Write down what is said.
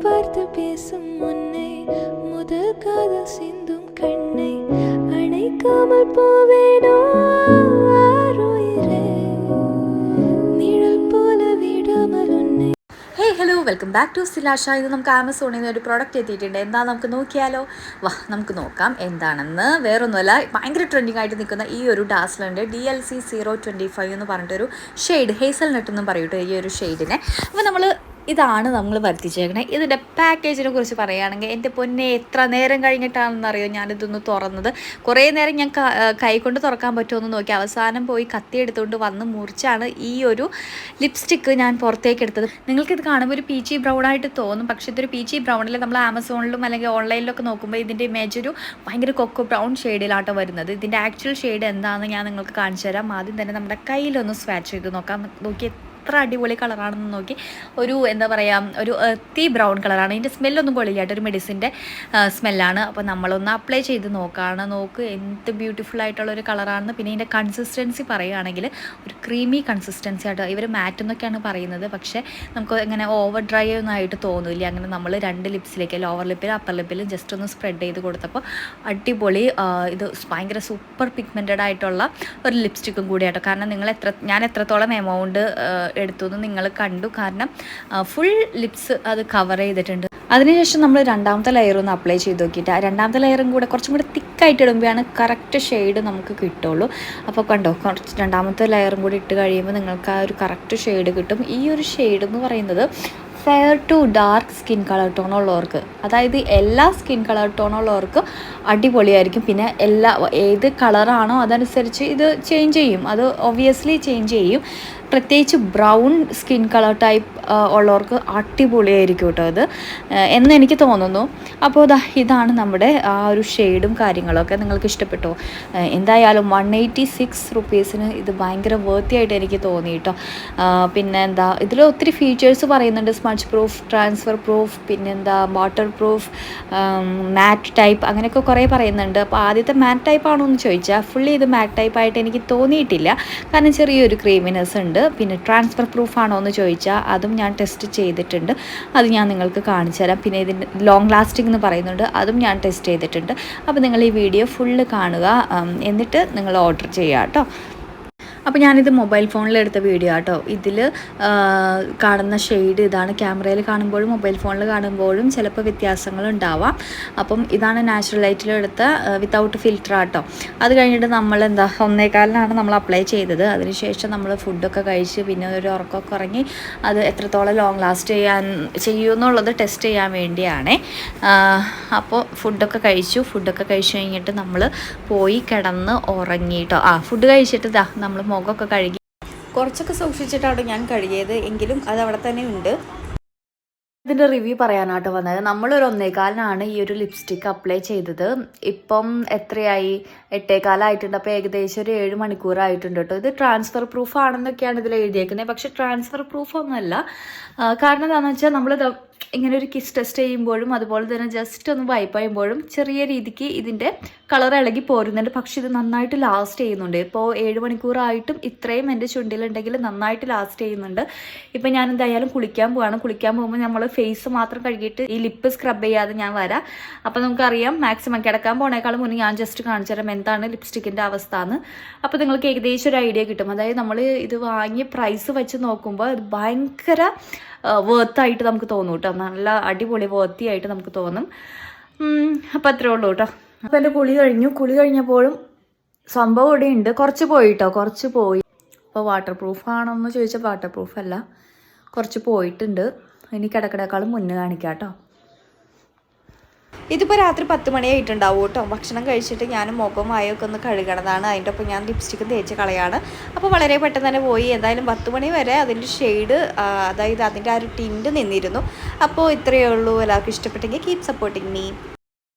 பார்த்து பேசும் முன்னை முதல் காதல் சிந்தும் கண்ணை அணைக்காமல் போவேனோ ஆருயிரே நிழல் போல விடாமல் உன்னை. Hey hello welcome back to സിലാഷ. ഇത് നമുക്ക് ആമസോണിൽ നിന്ന് ഒരു പ്രോഡക്റ്റ് എത്തിയിട്ടുണ്ട്. എന്താ നമുക്ക് നോക്കിയാലോ? വാ നമുക്ക് നോക്കാം എന്താണെന്ന്. വേറൊന്നുമല്ല, ഭയങ്കര ട്രെൻഡിങ് ആയിട്ട് നിൽക്കുന്ന ഈ ഒരു ഡാസ്ലറിൻ്റെ DLC 025 എന്ന് പറഞ്ഞിട്ടൊരു ഷെയ്ഡ്, ഹേസൽ നട്ട് എന്നും പറയൂട്ടോ ഈ ഒരു ഷെയ്ഡിനെ. അപ്പോൾ ഇതാണ് നമ്മൾ വരുത്തിച്ചേക്കണത്. ഇതിൻ്റെ പാക്കേജിനെ കുറിച്ച് പറയുകയാണെങ്കിൽ എൻ്റെ പൊന്നെ എത്ര നേരം കഴിഞ്ഞിട്ടാണെന്നറിയോ ഞാനിതൊന്ന് തുറന്നത്. കുറേ നേരം ഞാൻ കൈ കൊണ്ട് തുറക്കാൻ പറ്റുമെന്ന് നോക്കി അവസാനം പോയി കത്തി എടുത്തുകൊണ്ട് വന്ന് മുറിച്ചാണ് ഈ ഒരു ലിപ്സ്റ്റിക്ക് ഞാൻ പുറത്തേക്ക് എടുത്തത്. നിങ്ങൾക്കിത് കാണുമ്പോൾ ഒരു പീച്ചി ബ്രൗൺ ആയിട്ട് തോന്നും, പക്ഷേ ഇതൊരു പീച്ചി ബ്രൗണിൽ നമ്മൾ ആമസോണിലും അല്ലെങ്കിൽ ഓൺലൈനിലൊക്കെ നോക്കുമ്പോൾ ഇതിൻ്റെ ഇമേജ് ഒരു ഭയങ്കര കൊക്കോ ബ്രൗൺ ഷെയ്ഡിലാട്ടോ വരുന്നത്. ഇതിൻ്റെ ആക്ച്വൽ ഷെയ്ഡ് എന്താണെന്ന് ഞാൻ നിങ്ങൾക്ക് കാണിച്ചു തരാം. ആദ്യം തന്നെ നമ്മുടെ കയ്യിലൊന്ന് സ്വാച്ച് ചെയ്ത് നോക്കാം. നോക്കി എത്ര അടിപൊളി കളറാണെന്ന് നോക്കി. ഒരു എന്താ പറയുക, ഒരു എർത്തി ബ്രൗൺ കളറാണ്. ഇതിൻ്റെ സ്മെല്ലൊന്നും കൊള്ളില്ല കേട്ടോ, ഒരു മെഡിസിൻ്റെ സ്മെല്ലാണ്. അപ്പോൾ നമ്മളൊന്ന് അപ്ലൈ ചെയ്ത് നോക്ക് എന്ത് ബ്യൂട്ടിഫുൾ ആയിട്ടുള്ളൊരു കളറാണെന്ന്. പിന്നെ ഇതിൻ്റെ കൺസിസ്റ്റൻസി പറയുകയാണെങ്കിൽ ഒരു ക്രീമി കൺസിസ്റ്റൻസി ആട്ടോ. ഇവർ മാറ്റ് എന്നൊക്കെയാണ് പറയുന്നത്, പക്ഷേ നമുക്ക് ഇങ്ങനെ ഓവർ ഡ്രൈ ഒന്നും ആയിട്ട് തോന്നില്ല. അങ്ങനെ നമ്മൾ രണ്ട് ലിപ്സിലേക്ക്, ലോവർ ലിപ്പിലും അപ്പർ ലിപ്പിലും ജസ്റ്റ് ഒന്ന് സ്പ്രെഡ് ചെയ്ത് കൊടുത്തപ്പോൾ അടിപൊളി. ഇത് ഭയങ്കര സൂപ്പർ പിഗ്മെൻറ്റഡ് ആയിട്ടുള്ള ഒരു ലിപ്സ്റ്റിക്കും കൂടി ആട്ടോ. കാരണം ഞാൻ എത്രത്തോളം എമൗണ്ട് എടുത്തു എന്ന് നിങ്ങൾ കണ്ടു. കാരണം ഫുൾ ലിപ്സ് അത് കവർ ചെയ്തിട്ടുണ്ട്. അതിനുശേഷം നമ്മൾ രണ്ടാമത്തെ ലെയർ ഒന്ന് അപ്ലൈ ചെയ്ത് നോക്കിയിട്ട് ആ രണ്ടാമത്തെ ലെയറും കൂടെ കുറച്ചും കൂടെ തിക്കായിട്ട് ഇടുമ്പോഴാണ് കറക്റ്റ് ഷെയ്ഡ് നമുക്ക് കിട്ടുള്ളൂ. അപ്പോൾ കണ്ടോ, രണ്ടാമത്തെ ലെയറും കൂടി ഇട്ട് കഴിയുമ്പോൾ നിങ്ങൾക്ക് ആ ഒരു കറക്റ്റ് ഷെയ്ഡ് കിട്ടും. ഈ ഒരു ഷെയ്ഡ് എന്ന് പറയുന്നത് fair to dark skin colour ടോണുള്ളവർക്ക്, അതായത് എല്ലാ സ്കിൻ കളർ ടോണുള്ളവർക്ക് അടിപൊളിയായിരിക്കും. പിന്നെ ഏത് കളറാണോ അതനുസരിച്ച് ഇത് ചേഞ്ച് ചെയ്യും, അത് ഒബ്വിയസ്ലി ചേഞ്ച് ചെയ്യും. പ്രത്യേകിച്ച് ബ്രൗൺ സ്കിൻ കളർ ടൈപ്പ് ഉള്ളവർക്ക് അടിപൊളിയായിരിക്കും കേട്ടോ ഇത് എന്ന് എനിക്ക് തോന്നുന്നു. അപ്പോൾ ഇതാണ് നമ്മുടെ ആ ഒരു ഷെയ്ഡും കാര്യങ്ങളൊക്കെ. നിങ്ങൾക്ക് ഇഷ്ടപ്പെട്ടോ? എന്തായാലും 186 റുപ്പീസിന് ഇത് ഭയങ്കര വേർത്തി ആയിട്ട് എനിക്ക് തോന്നി കേട്ടോ. പിന്നെ ഇതിൽ ഒത്തിരി ഫീച്ചേഴ്സ് പറയുന്നുണ്ട്. സ്മച്ച് പ്രൂഫ്, ട്രാൻസ്ഫർ പ്രൂഫ്, പിന്നെന്താ വാട്ടർ പ്രൂഫ്, മാറ്റ് ടൈപ്പ്, അങ്ങനെയൊക്കെ കുറേ പറയുന്നുണ്ട്. അപ്പോൾ ആദ്യത്തെ മാറ്റ് ടൈപ്പ് ആണോ എന്ന് ചോദിച്ചാൽ ഫുള്ളി ഇത് മാറ്റ് ടൈപ്പായിട്ട് എനിക്ക് തോന്നിയിട്ടില്ല. കാരണം ചെറിയൊരു ക്രീമിനെസ് ഉണ്ട്. പിന്നെ ട്രാൻസ്ഫർ പ്രൂഫ് ആണോ എന്ന് ചോദിച്ചാൽ അതും ഞാൻ ടെസ്റ്റ് ചെയ്തിട്ടുണ്ട്, അത് ഞാൻ നിങ്ങൾക്ക് കാണിച്ചു തരാം. പിന്നെ ഇതിൻ്റെ ലോങ് ലാസ്റ്റിംഗ് എന്ന് പറയുന്നുണ്ട്, അതും ഞാൻ ടെസ്റ്റ് ചെയ്തിട്ടുണ്ട്. അപ്പോൾ നിങ്ങൾ ഈ വീഡിയോ ഫുള്ള് കാണുക, എന്നിട്ട് നിങ്ങൾ ഓർഡർ ചെയ്യുക കേട്ടോ. അപ്പോൾ ഞാനിത് മൊബൈൽ ഫോണിലെടുത്ത വീഡിയോ കേട്ടോ. ഇതിൽ കാണുന്ന ഷെയ്ഡ് ഇതാണ്. ക്യാമറയിൽ കാണുമ്പോഴും മൊബൈൽ ഫോണിൽ കാണുമ്പോഴും ചിലപ്പോൾ വ്യത്യാസങ്ങളുണ്ടാവാം. അപ്പം ഇതാണ് നാച്ചുറൽ ലൈറ്റിലെടുത്ത വിത്തൗട്ട് ഫിൽറ്റർ കേട്ടോ. അത് കഴിഞ്ഞിട്ട് നമ്മൾ 1:15 നമ്മൾ അപ്ലൈ ചെയ്തത്. അതിനുശേഷം നമ്മൾ ഫുഡൊക്കെ കഴിച്ച് പിന്നെ ഒരു ഉറക്കമൊക്കെ ഉറങ്ങി അത് എത്രത്തോളം ലോങ് ലാസ്റ്റ് ചെയ്യുമെന്നുള്ളത് ടെസ്റ്റ് ചെയ്യാൻ വേണ്ടിയാണ്. അപ്പോൾ ഫുഡൊക്കെ കഴിച്ചു കഴിഞ്ഞിട്ട് നമ്മൾ പോയി കിടന്ന് ഉറങ്ങിയിട്ടോ. ഫുഡ് കഴിച്ചിട്ട് നമ്മൾ മുഖമൊക്കെ കഴുകി കുറച്ചൊക്കെ സൂക്ഷിച്ചിട്ടാണ് ഞാൻ കഴുകിയത്, എങ്കിലും അത് അവിടെ തന്നെ ഉണ്ട്. ഇതിൻ്റെ റിവ്യൂ പറയാനായിട്ട് വന്നത്. നമ്മളൊരു 1:15 ഈ ഒരു ലിപ്സ്റ്റിക്ക് അപ്ലൈ ചെയ്തത്. ഇപ്പം എത്രയായി? 8:15 അപ്പോൾ ഏകദേശം ഒരു 7 മണിക്കൂറായിട്ടുണ്ട് കേട്ടോ. ഇത് ട്രാൻസ്ഫർ പ്രൂഫ് ആണെന്നൊക്കെയാണ് ഇതിൽ എഴുതിയേക്കുന്നത്, പക്ഷേ ട്രാൻസ്ഫർ പ്രൂഫ് ഒന്നുമല്ല. കാരണം എന്താണെന്ന് വെച്ചാൽ നമ്മളിത് ഇങ്ങനെ ഒരു കിസ് ടെസ്റ്റ് ചെയ്യുമ്പോഴും അതുപോലെ തന്നെ ജസ്റ്റ് ഒന്ന് വൈപ്പ് ചെയ്യുമ്പോഴും ചെറിയ രീതിക്ക് ഇതിൻ്റെ കളർ ഇളകി പോരുന്നുണ്ട്. പക്ഷേ ഇത് നന്നായിട്ട് ലാസ്റ്റ് ചെയ്യുന്നുണ്ട്. ഇപ്പോൾ 7 മണിക്കൂറായിട്ടും ഇത്രയും എൻ്റെ ചുണ്ടിലുണ്ടെങ്കിൽ നന്നായിട്ട് ലാസ്റ്റ് ചെയ്യുന്നുണ്ട്. ഇപ്പം ഞാൻ എന്തായാലും കുളിക്കാൻ പോകുമ്പോൾ നമ്മൾ ഫേസ് മാത്രം കഴുകിയിട്ട് ഈ ലിപ്പ് സ്ക്രബ് ചെയ്യാതെ ഞാൻ വരാം. അപ്പോൾ നമുക്കറിയാം മാക്സിമം കിടക്കാൻ പോണേക്കാളും മുന്നേ ഞാൻ ജസ്റ്റ് കാണിച്ചു തരാം എന്താണ് ലിപ്സ്റ്റിക്കിൻ്റെ അവസ്ഥ എന്ന്. അപ്പോൾ നിങ്ങൾക്ക് ഏകദേശം ഒരു ഐഡിയ കിട്ടും. അതായത് നമ്മൾ ഇത് വാങ്ങിയ പ്രൈസ് വെച്ച് നോക്കുമ്പോൾ ഇത് ഭയങ്കര വേർത്തായിട്ട് നമുക്ക് തോന്നും കേട്ടോ. നല്ല അടിപൊളി വേർത്തിയായിട്ട് നമുക്ക് തോന്നും. അപ്പോൾ അത്രേ ഉള്ളൂ കേട്ടോ. അപ്പോൾ എൻ്റെ കുളി കഴിഞ്ഞപ്പോഴും സംഭവം ഇവിടെ ഉണ്ട്. കുറച്ച് പോയി. അപ്പോൾ വാട്ടർ പ്രൂഫ് ആണോ എന്ന് ചോദിച്ചാൽ വാട്ടർ പ്രൂഫ് അല്ല, കുറച്ച് പോയിട്ടുണ്ട്. ഇനി കിടക്കിടേക്കാളും മുന്നേ കാണിക്കാം കേട്ടോ. ഇതിപ്പോൾ രാത്രി 10 മണിയായിട്ടുണ്ടാവും കേട്ടോ. ഭക്ഷണം കഴിച്ചിട്ട് ഞാൻ മുഖം വായൊക്കെ ഒന്ന് കഴുകണതാണ്. അതിൻ്റെ ഒപ്പം ഞാൻ ലിപ്സ്റ്റിക്ക് തേച്ച് കളയാണ്. അപ്പോൾ വളരെ പെട്ടെന്ന് തന്നെ പോയി. എന്തായാലും 10 മണി വരെ അതിൻ്റെ ഷെയ്ഡ്, അതായത് അതിൻ്റെ ആ ഒരു ടിൻറ്റ് നിന്നിരുന്നു. അപ്പോൾ ഇത്രയേ ഉള്ളൂ. എല്ലാവർക്കും ഇഷ്ടപ്പെട്ടെങ്കിൽ കീപ് സപ്പോർട്ടിങ് മീ.